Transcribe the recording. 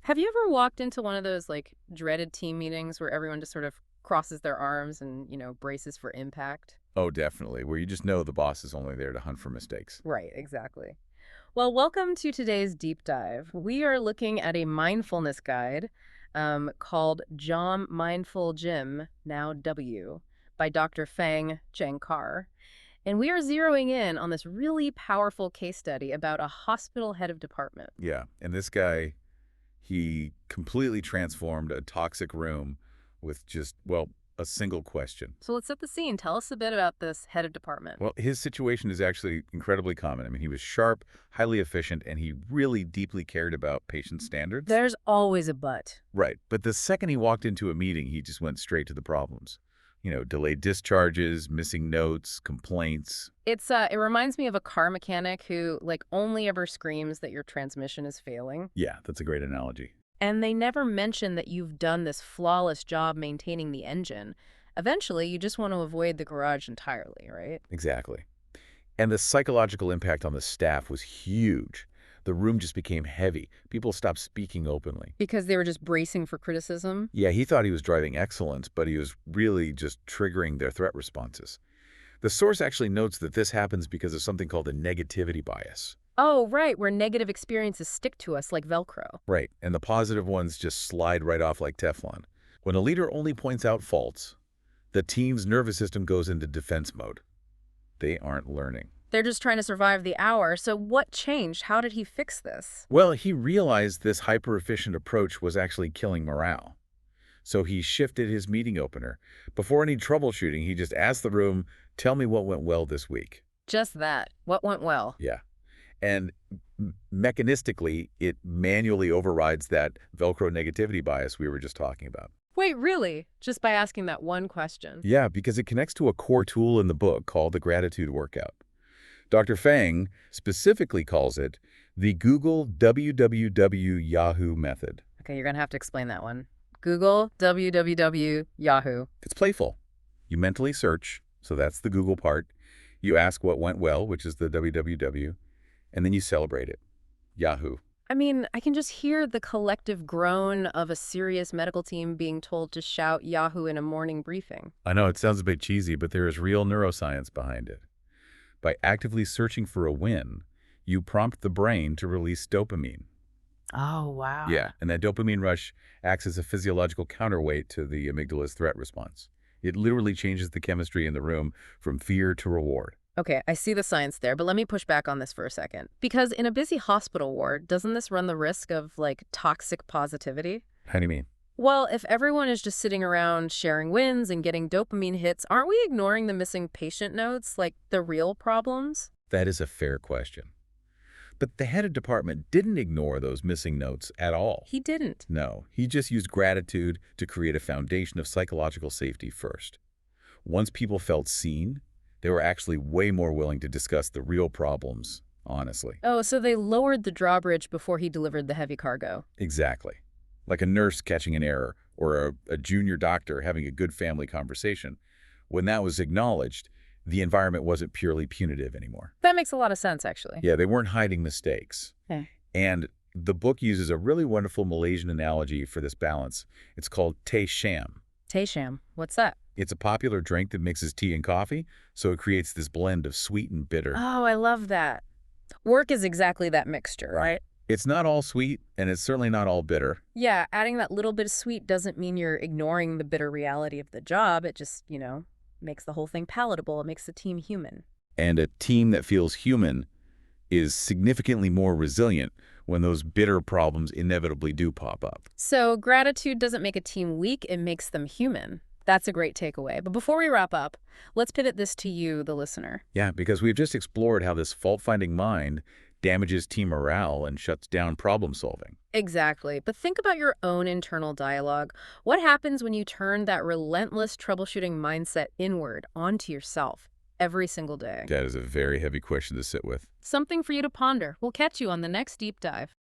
Have you ever walked into one of those like dreaded team meetings where everyone just sort of crosses their arms and, braces for impact? Oh, definitely, where you just know the boss is only there to hunt for mistakes. Right, exactly. Well, welcome to today's deep dive. We are looking at a mindfulness guide called Jom Mindful Gym, now W, by Dr. Fang Carr. And we are zeroing in on this really powerful case study about a hospital head of department. Yeah, and this guy, he completely transformed a toxic room with just, well, a single question. So let's set the scene. Tell us a bit about this head of department. Well, his situation is actually incredibly common. I mean, he was sharp, highly efficient, and he really deeply cared about patient standards. There's always a but. Right, but the second he walked into a meeting, he just went straight to the problems. Delayed discharges, missing notes, complaints. It reminds me of a car mechanic who like only ever screams that your transmission is failing. Yeah, that's a great analogy. And they never mention that you've done this flawless job maintaining the engine. Eventually, you just want to avoid the garage entirely, right? Exactly. And the psychological impact on the staff was huge. The room just became heavy. People stopped speaking openly. Because they were just bracing for criticism. Yeah, he thought he was driving excellence, but he was really just triggering their threat responses. The source actually notes that this happens because of something called a negativity bias. Oh, right, where negative experiences stick to us like Velcro. Right, and the positive ones just slide right off like Teflon. When a leader only points out faults, the team's nervous system goes into defense mode. They aren't learning. They're just trying to survive the hour. So what changed? How did he fix this? Well, he realized this hyper-efficient approach was actually killing morale. So he shifted his meeting opener. Before any troubleshooting, he just asked the room, tell me what went well this week. Just that. What went well? Yeah. And mechanistically, it manually overrides that Velcro negativity bias we were just talking about. Wait, really? Just by asking that one question? Yeah, because it connects to a core tool in the book called the gratitude workout. Dr. Fang specifically calls it the Google www Yahoo method. Okay, you're going to have to explain that one. Google, www, Yahoo. It's playful. You mentally search, so that's the Google part. You ask what went well, which is the www, and then you celebrate it. Yahoo. I mean, I can just hear the collective groan of a serious medical team being told to shout Yahoo in a morning briefing. I know it sounds a bit cheesy, but there is real neuroscience behind it. By actively searching for a win, you prompt the brain to release dopamine. Oh, wow. Yeah, and that dopamine rush acts as a physiological counterweight to the amygdala's threat response. It literally changes the chemistry in the room from fear to reward. Okay, I see the science there, but let me push back on this for a second. Because in a busy hospital ward, doesn't this run the risk of, like, toxic positivity? How do you mean? Well, if everyone is just sitting around sharing wins and getting dopamine hits, aren't we ignoring the missing patient notes, like the real problems? That is a fair question. But the head of department didn't ignore those missing notes at all. He didn't. No, he just used gratitude to create a foundation of psychological safety first. Once people felt seen, they were actually way more willing to discuss the real problems, honestly. Oh, so they lowered the drawbridge before he delivered the heavy cargo. Exactly. Like a nurse catching an error or a junior doctor having a good family conversation. When that was acknowledged, the environment wasn't purely punitive anymore. That makes a lot of sense, actually. Yeah, they weren't hiding mistakes. Yeah. And the book uses a really wonderful Malaysian analogy for this balance. It's called teh sham. Teh sham, what's that? It's a popular drink that mixes tea and coffee, so it creates this blend of sweet and bitter. Oh, I love that. Work is exactly that mixture, right? It's not all sweet, and it's certainly not all bitter. Yeah, adding that little bit of sweet doesn't mean you're ignoring the bitter reality of the job. It just, makes the whole thing palatable. It makes the team human. And a team that feels human is significantly more resilient when those bitter problems inevitably do pop up. So gratitude doesn't make a team weak, it makes them human. That's a great takeaway. But before we wrap up, let's pivot this to you, the listener. Yeah, because we've just explored how this fault-finding mind damages team morale and shuts down problem solving. Exactly. But think about your own internal dialogue. What happens when you turn that relentless troubleshooting mindset inward onto yourself every single day? That is a very heavy question to sit with. Something for you to ponder. We'll catch you on the next deep dive.